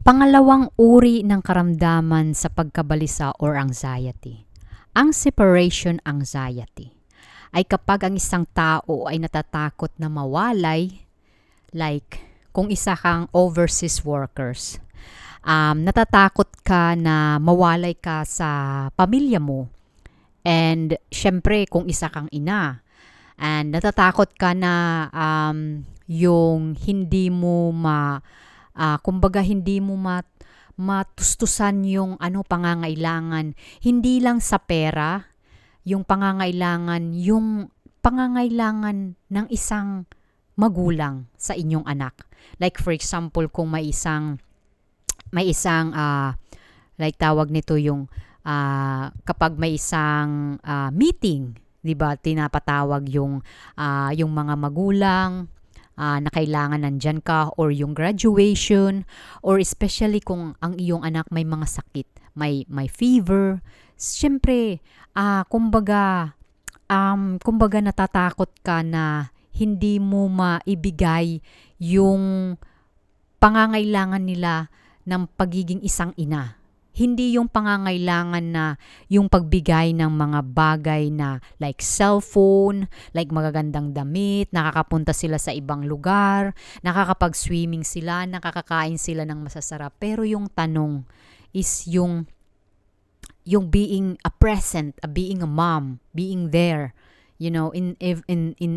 Pangalawang uri ng karamdaman sa pagkabalisa or anxiety. Ang separation anxiety ay kapag ang isang tao ay natatakot na mawalay, like kung isa kang overseas workers, natatakot ka na mawalay ka sa pamilya mo. And syempre kung isa kang ina, and natatakot ka na yung hindi mo kumbaga hindi mo matustusan yung pangangailangan, hindi lang sa pera, yung pangangailangan ng isang magulang sa inyong anak. Like for example, kung may isang like tawag nito yung kapag may isang meeting, 'di ba? Tinapatawag yung mga magulang na kailangan nandyan ka, or yung graduation, or especially kung ang iyong anak may mga sakit, may fever. Siyempre, kumbaga natatakot ka na hindi mo maibigay yung pangangailangan nila ng pagiging isang ina. Hindi yung pangangailangan na yung pagbigay ng mga bagay na like cellphone, like magagandang damit, nakakapunta sila sa ibang lugar, nakakapag-swimming sila, nakakakain sila ng masasarap. Pero yung tanong is yung being a present, being a mom, being there, in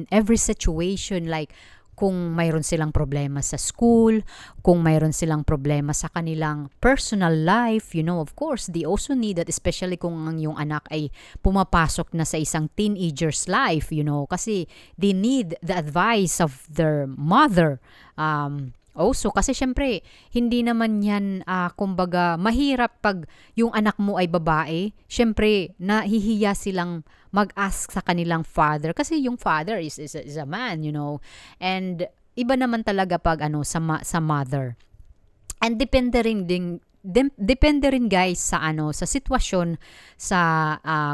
every situation, like kung mayroon silang problema sa school, kung mayroon silang problema sa kanilang personal life, of course, they also need that, especially kung ang yung anak ay pumapasok na sa isang teenager's life, kasi they need the advice of their mother. Also, kasi syempre, hindi naman yan, kumbaga, mahirap pag yung anak mo ay babae. Syempre, nahihiya silang mag-ask sa kanilang father. Kasi yung father is a man, And iba naman talaga pag sa mother. And depende rin guys sa sitwasyon, sa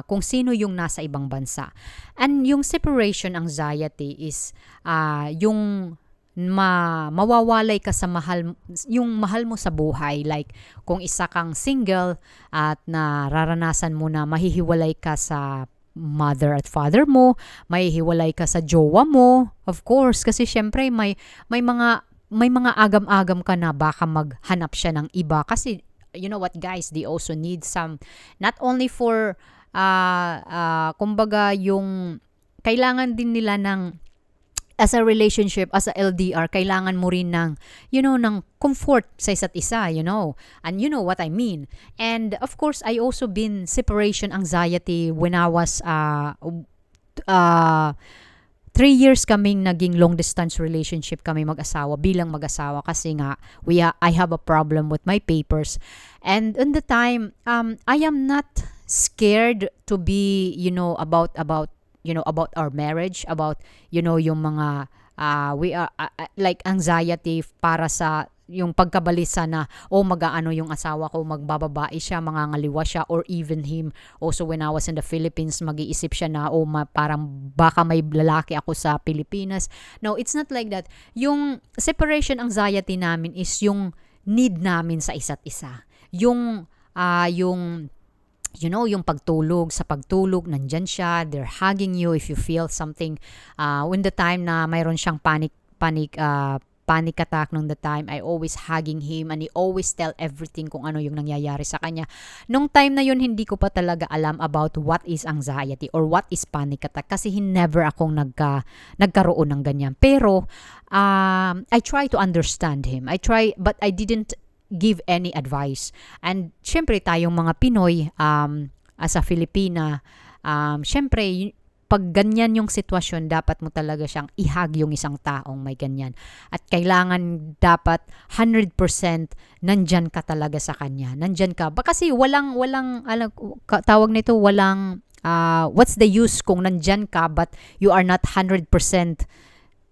kung sino yung nasa ibang bansa. And yung separation anxiety is yung mawawalay ka sa yung mahal mo sa buhay. Like, kung isa kang single at nararanasan mo na mahihiwalay ka sa mother at father mo, mahihiwalay ka sa jowa mo, of course, kasi syempre may mga agam-agam ka na baka maghanap siya ng iba. Kasi, you know what guys, they also need some, not only for, kumbaga yung, kailangan din nila ng, as a relationship, as a LDR, kailangan mo rin ng comfort sa isa't isa, And you know what I mean. And of course, I also been separation anxiety when I was 3 years kaming naging long distance relationship kami bilang mag-asawa, kasi nga I have a problem with my papers. And in the time, I am not scared to be, about our marriage, about, yung mga, we are, like anxiety para sa, yung pagkabalisa na, mag-aano yung asawa ko, magbababae siya, mangangaliwa siya, or even him. Also, when I was in the Philippines, mag-iisip siya na, parang baka may lalaki ako sa Pilipinas. No, it's not like that. Yung separation anxiety namin is yung need namin sa isa't isa. Yung yung pagtulog, nandyan siya, they're hugging you if you feel something. When the time na mayroon siyang panic attack nung the time, I always hugging him, and he always tell everything kung ano yung nangyayari sa kanya. Nung time na yun, hindi ko pa talaga alam about what is anxiety or what is panic attack, kasi never akong nagkaroon ng ganyan. Pero, I try to understand him. But I didn't give any advice. And syempre tayong mga Pinoy, as a Filipina, syempre pag ganyan yung sitwasyon, dapat mo talaga siyang ihag yung isang taong may ganyan. At kailangan dapat 100% nandyan ka talaga sa kanya. Nandyan ka. Kasi walang tawag nito, what's the use kung nandyan ka but you are not 100%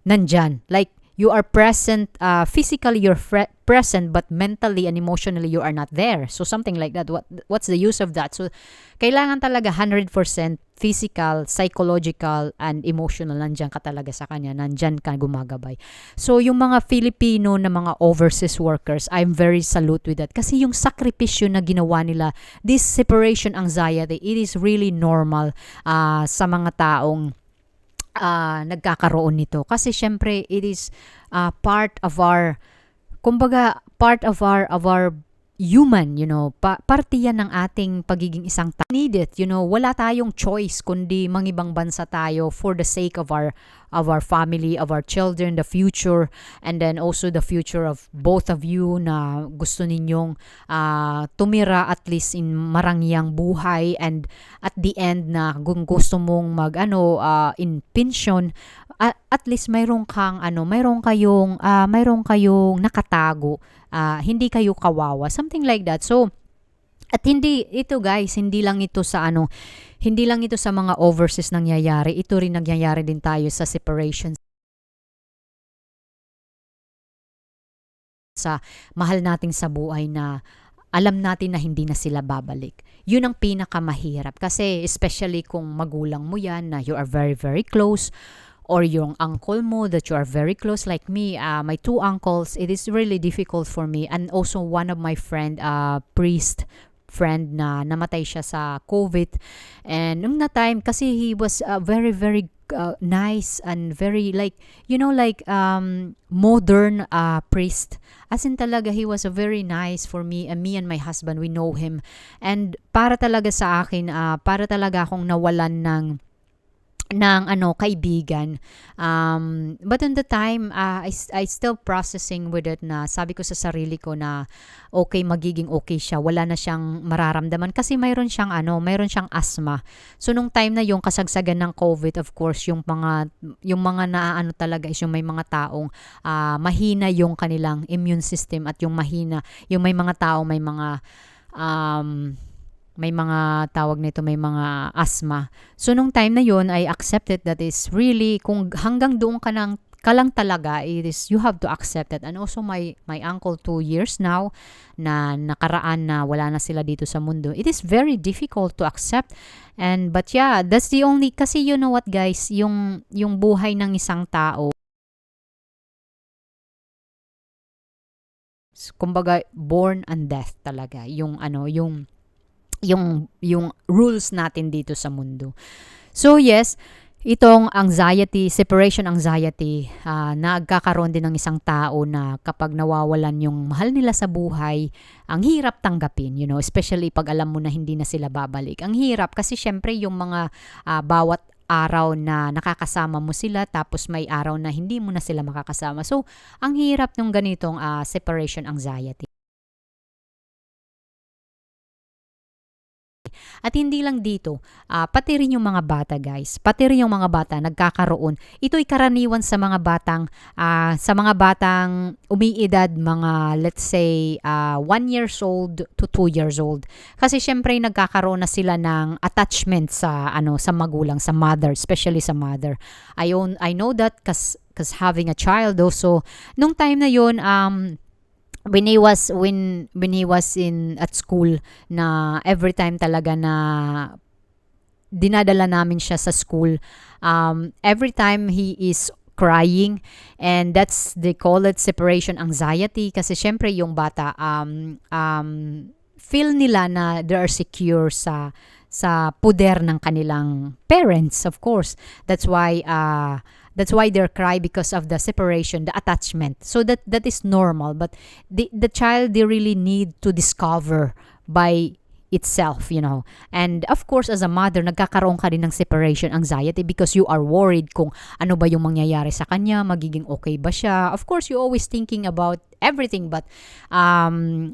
nandyan. Like, You are present, physically you're present, but mentally and emotionally you are not there. So something like that. What's the use of that? So kailangan talaga 100% physical, psychological, and emotional. Nandyan ka talaga sa kanya. Nandyan ka gumagabay. So yung mga Filipino na mga overseas workers, I'm very salute with that. Kasi yung sakripisyo na ginawa nila, this separation anxiety, it is really normal sa mga taong nagkakaroon nito. Kasi syempre, it is part of our, kumbaga, part of our human, parte yan ng ating pagiging isang tao. Need it, wala tayong choice kundi mangibang bansa tayo for the sake of our family, of our children, the future, and then also the future of both of you na gusto ninyong tumira at least in marangyang buhay, and at the end na kung gusto mong in pension, at least mayroon kayong nakatago, hindi kayo kawawa, something like that. So at hindi ito guys, hindi lang ito sa mga overseas nangyayari, ito rin nangyayari din tayo sa separation sa mahal nating sa buhay na alam natin na hindi na sila babalik. Yun ang pinakamahirap kasi especially kung magulang mo yan na you are very very close, or yung uncle mo that you are very close, like me, my two uncles, it is really difficult for me. And also one of my priest friend na namatay siya sa COVID. And nung na time, kasi he was very, very nice and very modern priest. As in talaga, he was a very nice for me, and me and my husband, we know him. And para talaga sa akin, para talaga akong nawalan ng kaibigan. But in the time, I still processing with it, na sabi ko sa sarili ko na magiging okay siya. Wala na siyang mararamdaman kasi mayroon siyang asthma. So nung time na yung kasagsagan ng COVID, of course, yung mga talaga is yung may mga taong mahina yung kanilang immune system, at yung may mga tao may mga tawag nito, may mga asthma. So nung time na yon, I accepted that is really, kung hanggang doon ka lang talaga, it is, you have to accept it. And also my uncle, 2 years now na nakaraan na wala na sila dito sa mundo. It is very difficult to accept. But yeah, that's the only, kasi you know what guys, yung buhay ng isang tao, kumbaga born and death talaga. Yung rules natin dito sa mundo. So yes, itong anxiety, separation anxiety, nagkakaroon din ng isang tao na kapag nawawalan yung mahal nila sa buhay, ang hirap tanggapin, especially pag alam mo na hindi na sila babalik. Ang hirap kasi syempre yung mga bawat araw na nakakasama mo sila, tapos may araw na hindi mo na sila makakasama. So, ang hirap ng ganitong separation anxiety. At hindi lang dito, pati rin yung mga bata guys, pati rin yung mga bata nagkakaroon. Ito'y karaniwan sa mga batang umiidad mga let's say 1 years old to 2 years old. Kasi syempre nagkakaroon na sila ng attachment sa magulang, sa mother, especially sa mother. I know that cause having a child also, nung time na yon, when he was at school, na every time talaga na dinadala namin siya sa school, every time he is crying, and they call it separation anxiety, kasi syempre yung bata feel nila na they are secure sa poder ng kanilang parents, of course. That's why they cry, because of the separation, the attachment. So that is normal, but the child, they really need to discover by itself, And of course, as a mother, nagkakaroon ka din ng separation anxiety because you are worried kung ano ba yung mangyayari sa kanya, magiging okay ba siya. Of course, you always thinking about everything, but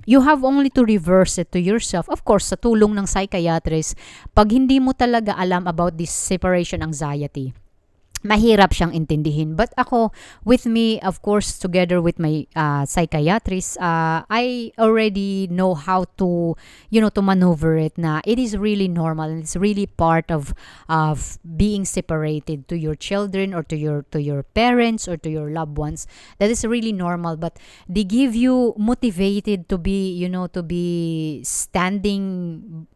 you have only to reverse it to yourself. Of course, sa tulong ng psychiatrist, pag hindi mo talaga alam about this separation anxiety, mahirap siyang intindihin. But ako, with me, of course, together with my psychiatrist, I already know how to, to maneuver it na it is really normal. It's really part of being separated to your children or to your parents or to your loved ones. That is really normal. But they give you motivated to be, to be standing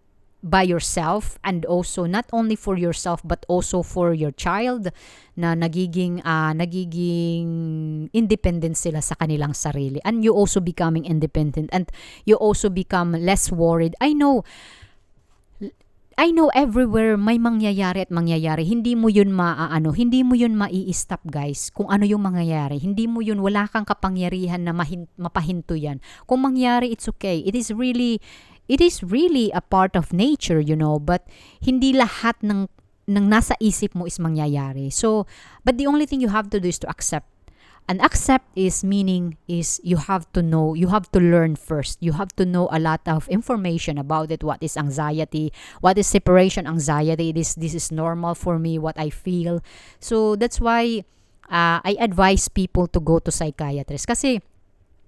by yourself, and also not only for yourself but also for your child, na nagiging independent sila sa kanilang sarili, and you also becoming independent, and you also become less worried. I know everywhere may mangyayari at mangyayari. Hindi mo yun hindi mo yun mai-stop, guys. Kung ano yung mangyayari, hindi mo yun, wala kang kapangyarihan na mapahinto yan. Kung mangyari, it's okay. It is really a part of nature, but hindi lahat ng nasa isip mo is mangyayari. So, but the only thing you have to do is to accept. And accept is meaning is you have to know, you have to learn first. You have to know a lot of information about it. What is anxiety? What is separation anxiety? This is normal for me, what I feel. So, that's why I advise people to go to psychiatrists. Kasi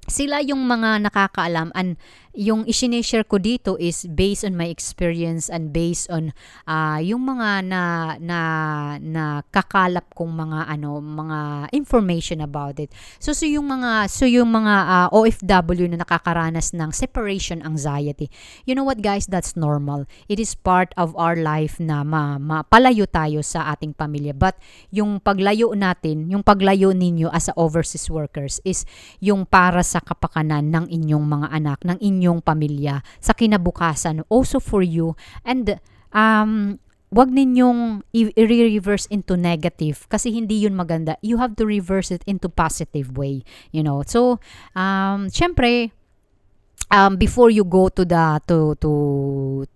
sila yung mga nakakaalam, and yung isineshare ko dito is based on my experience and based on yung mga na kakalap kong mga information about it. So yung mga OFW na nakakaranas ng separation anxiety, you know what, guys, that's normal. It is part of our life na mapalayo tayo sa ating pamilya. But yung paglayo natin, yung paglayo ninyo as a overseas workers is yung para sa kapakanan ng inyong mga anak, ng inyong pamilya, sa kinabukasan, also for you. And wag ninyong i-reverse into negative, kasi hindi yun maganda. You have to reverse it into positive way, So, syempre, before you go to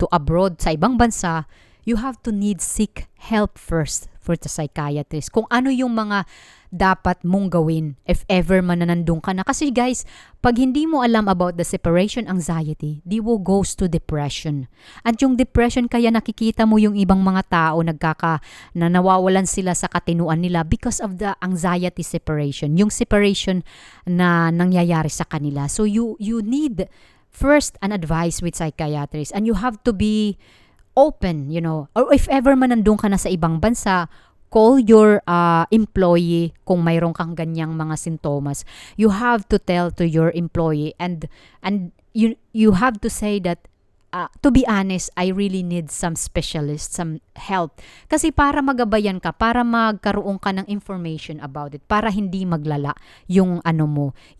abroad, sa ibang bansa, you have to seek help first for the psychiatrist. Kung ano yung mga dapat mong gawin if ever man nandun ka na. Kasi guys, pag hindi mo alam about the separation anxiety, di mo goes to depression. At yung depression, kaya nakikita mo yung ibang mga tao na nawawalan sila sa katinuan nila because of the anxiety separation. Yung separation na nangyayari sa kanila. So you need first an advice with psychiatrist, and you have to be open, or if ever man nandun ka na sa ibang bansa, call your employee kung mayroon kang ganyang mga sintomas. You have to tell to your employee, and you have to say that to be honest, I really need some specialist, some help. Kasi para magabayan ka, para magkaroon ka ng information about it, para hindi maglala yung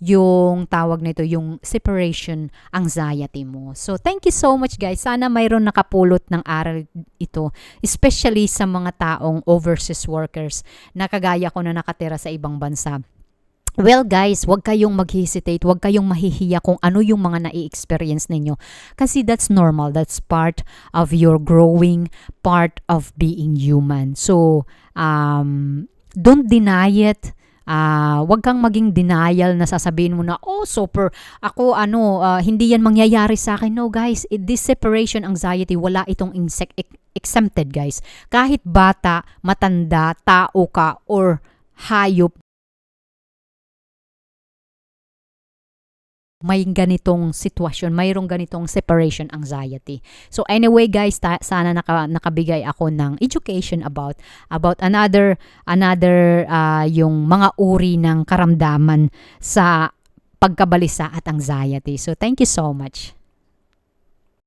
yung tawag nito, yung separation anxiety mo. So, thank you so much, guys. Sana mayroon nakapulot ng aral ito, especially sa mga taong overseas workers na kagaya ko na nakatira sa ibang bansa. Well, guys, wag kayong mag-hesitate, wag kayong mahihiya kung ano yung mga nai-experience ninyo. Kasi that's normal, that's part of your growing, part of being human. So, don't deny it. Wag kang maging denial na sasabihin mo na, super, ako hindi yan mangyayari sa akin. No, guys, this separation anxiety, wala itong exempted, guys. Kahit bata, matanda, tao ka, or hayop, may ganitong sitwasyon, mayroong ganitong separation anxiety. So anyway, guys, sana nakabigay ako ng education about another yung mga uri ng karamdaman sa pagkabalisa at anxiety. So thank you so much.